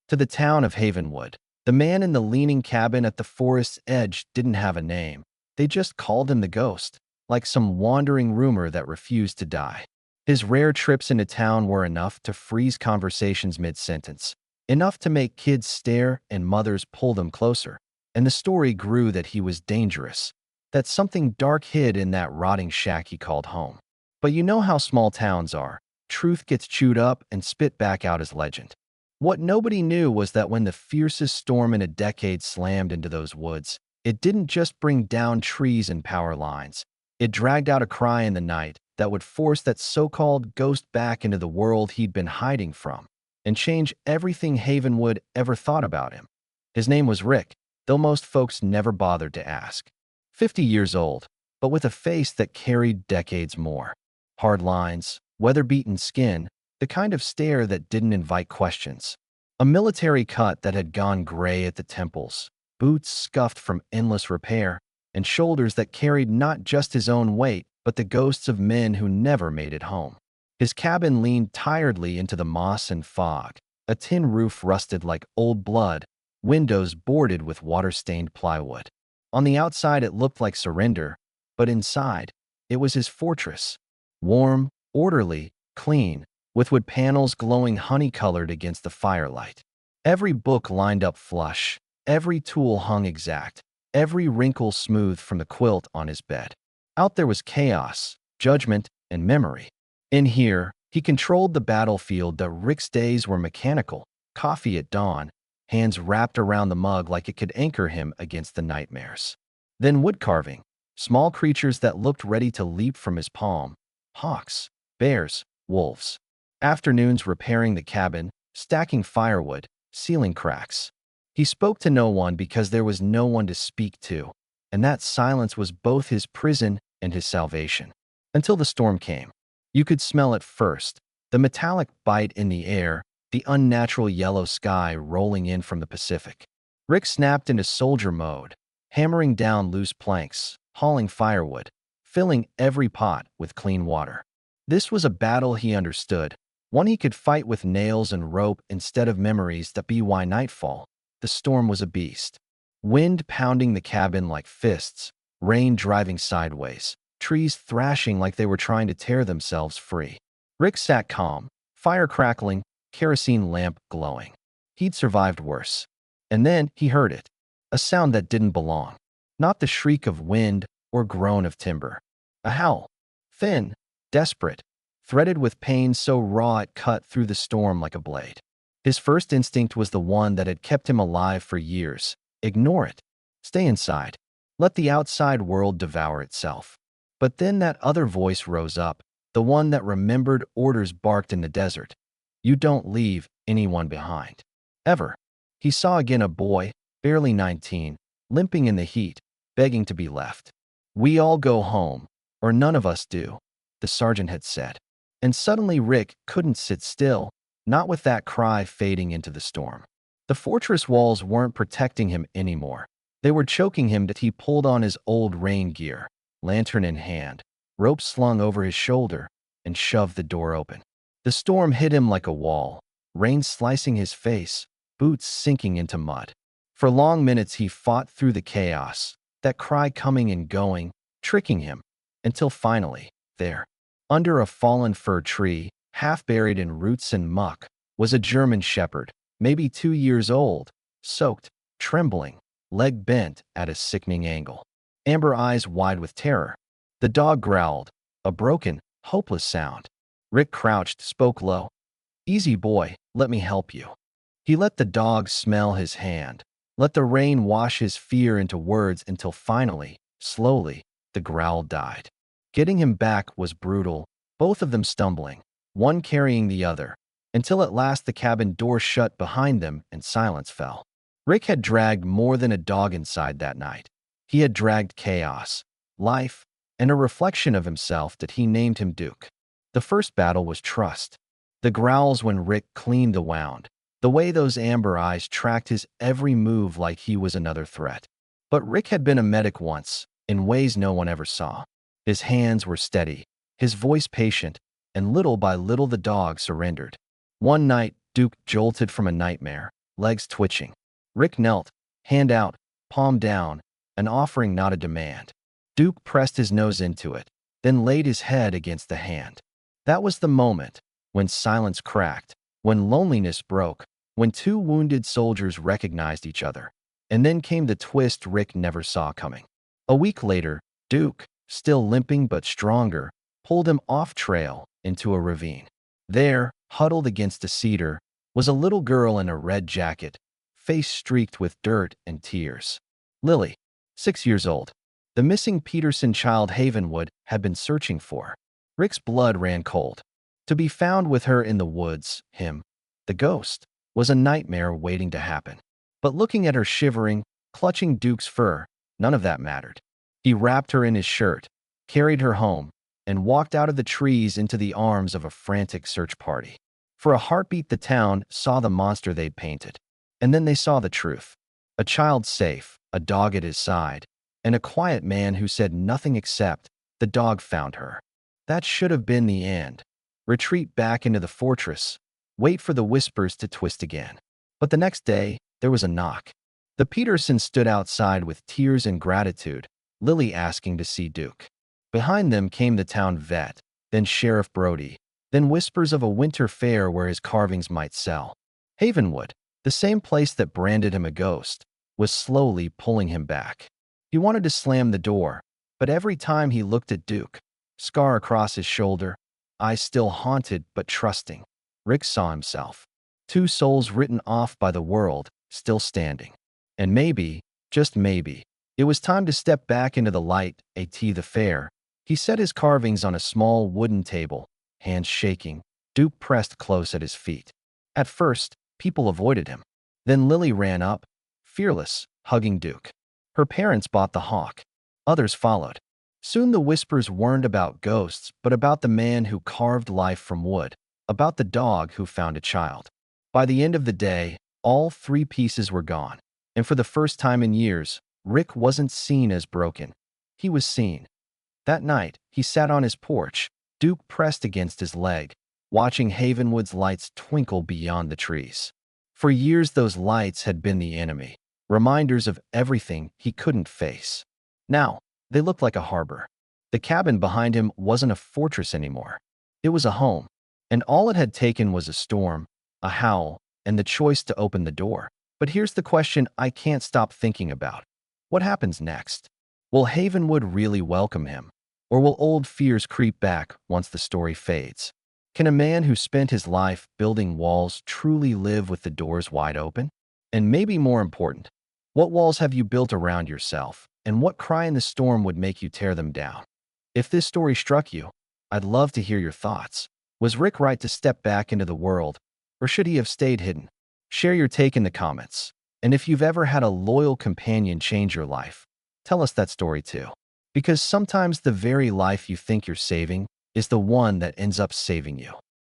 to the town of Havenwood. The man in the leaning cabin at the forest's edge didn't have a name. They just called him the Ghost, like some wandering rumor that refused to die. His rare trips into town were enough to freeze conversations mid-sentence, enough to make kids stare and mothers pull them closer. And the story grew that he was dangerous, that something dark hid in that rotting shack he called home. But you know how small towns are. Truth gets chewed up and spit back out as legend. What nobody knew was that when the fiercest storm in a decade slammed into those woods, it didn't just bring down trees and power lines. It dragged out a cry in the night that would force that so-called ghost back into the world he'd been hiding from and change everything Havenwood ever thought about him. His name was Rick, though most folks never bothered to ask. 50 years old, but with a face that carried decades more. Hard lines, weather-beaten skin, the kind of stare that didn't invite questions. A military cut that had gone gray at the temples, boots scuffed from endless repair, and shoulders that carried not just his own weight, but the ghosts of men who never made it home. His cabin leaned tiredly into the moss and fog, a tin roof rusted like old blood, windows boarded with water-stained plywood. On the outside it looked like surrender, but inside, it was his fortress. Warm, orderly, clean, with wood panels glowing honey-colored against the firelight. Every book lined up flush, every tool hung exact, every wrinkle smooth from the quilt on his bed. Out there was chaos, judgment, and memory. In here, he controlled the battlefield that Rick's days were mechanical, coffee at dawn, hands wrapped around the mug like it could anchor him against the nightmares. Then wood carving, small creatures that looked ready to leap from his palm, hawks, bears, wolves. Afternoons repairing the cabin, stacking firewood, sealing cracks. He spoke to no one because there was no one to speak to, and that silence was both his prison and his salvation. Until the storm came. You could smell it first, the metallic bite in the air, the unnatural yellow sky rolling in from the Pacific. Rick snapped into soldier mode, hammering down loose planks, hauling firewood, filling every pot with clean water. This was a battle he understood, one he could fight with nails and rope instead of memories that be why nightfall. The storm was a beast. Wind pounding the cabin like fists, rain driving sideways, trees thrashing like they were trying to tear themselves free. Rick sat calm, fire crackling, kerosene lamp glowing. He'd survived worse. And then he heard it, a sound that didn't belong. Not the shriek of wind or groan of timber. A howl, thin, desperate, threaded with pain so raw it cut through the storm like a blade. His first instinct was the one that had kept him alive for years. Ignore it. Stay inside. Let the outside world devour itself. But then that other voice rose up, the one that remembered orders barked in the desert. You don't leave anyone behind. Ever. He saw again a boy, barely 19, limping in the heat, begging to be left. We all go home, or none of us do, the sergeant had said. And suddenly Rick couldn't sit still, not with that cry fading into the storm. The fortress walls weren't protecting him anymore. They were choking him that he pulled on his old rain gear, lantern in hand, rope slung over his shoulder, and shoved the door open. The storm hit him like a wall, rain slicing his face, boots sinking into mud. For long minutes he fought through the chaos, that cry coming and going, tricking him, until finally, there, under a fallen fir tree, half buried in roots and muck, was a German shepherd, maybe 2 years old, soaked, trembling, leg bent at a sickening angle. Amber eyes wide with terror. The dog growled, a broken, hopeless sound. Rick crouched, spoke low. Easy boy, let me help you. He let the dog smell his hand, let the rain wash his fear into words until finally, slowly, the growl died. Getting him back was brutal, both of them stumbling, one carrying the other, until at last the cabin door shut behind them and silence fell. Rick had dragged more than a dog inside that night. He had dragged chaos, life, and a reflection of himself that he named him Duke. The first battle was trust. The growls when Rick cleaned the wound, the way those amber eyes tracked his every move like he was another threat. But Rick had been a medic once, in ways no one ever saw. His hands were steady, his voice patient, and little by little the dog surrendered. One night, Duke jolted from a nightmare, legs twitching. Rick knelt, hand out, palm down, an offering, not a demand. Duke pressed his nose into it, then laid his head against the hand. That was the moment when silence cracked, when loneliness broke, when two wounded soldiers recognized each other. And then came the twist Rick never saw coming. A week later, Duke, still limping but stronger, pulled him off trail into a ravine. There, huddled against a cedar, was a little girl in a red jacket, face streaked with dirt and tears. Lily, 6 years old, the missing Peterson child Havenwood had been searching for. Rick's blood ran cold. To be found with her in the woods, him, the ghost, was a nightmare waiting to happen. But looking at her shivering, clutching Duke's fur, none of that mattered. He wrapped her in his shirt, carried her home, and walked out of the trees into the arms of a frantic search party. For a heartbeat, the town saw the monster they'd painted. And then they saw the truth. A child safe, a dog at his side, and a quiet man who said nothing except, "The dog found her." That should have been the end. Retreat back into the fortress. Wait for the whispers to twist again. But the next day, there was a knock. The Petersons stood outside with tears and gratitude, Lily asking to see Duke. Behind them came the town vet, then Sheriff Brody, then whispers of a winter fair where his carvings might sell. Havenwood, the same place that branded him a ghost, was slowly pulling him back. He wanted to slam the door, but every time he looked at Duke, scar across his shoulder, eyes still haunted but trusting, Rick saw himself. Two souls written off by the world, still standing. And maybe, just maybe, it was time to step back into the light, the fair. He set his carvings on a small wooden table, hands shaking, Duke pressed close at his feet. At first, people avoided him. Then Lily ran up, fearless, hugging Duke. Her parents bought the hawk. Others followed. Soon the whispers weren't about ghosts, but about the man who carved life from wood, about the dog who found a child. By the end of the day, all three pieces were gone. And for the first time in years, Rick wasn't seen as broken. He was seen. That night, he sat on his porch, Duke pressed against his leg, watching Havenwood's lights twinkle beyond the trees. For years, those lights had been the enemy, reminders of everything he couldn't face. Now, they looked like a harbor. The cabin behind him wasn't a fortress anymore. It was a home, and all it had taken was a storm, a howl, and the choice to open the door. But here's the question I can't stop thinking about. What happens next? Will Havenwood really welcome him? Or will old fears creep back once the story fades? Can a man who spent his life building walls truly live with the doors wide open? And maybe more important, what walls have you built around yourself, and what cry in the storm would make you tear them down? If this story struck you, I'd love to hear your thoughts. Was Rick right to step back into the world, or should he have stayed hidden? Share your take in the comments. And if you've ever had a loyal companion change your life, tell us that story too. Because sometimes the very life you think you're saving is the one that ends up saving you.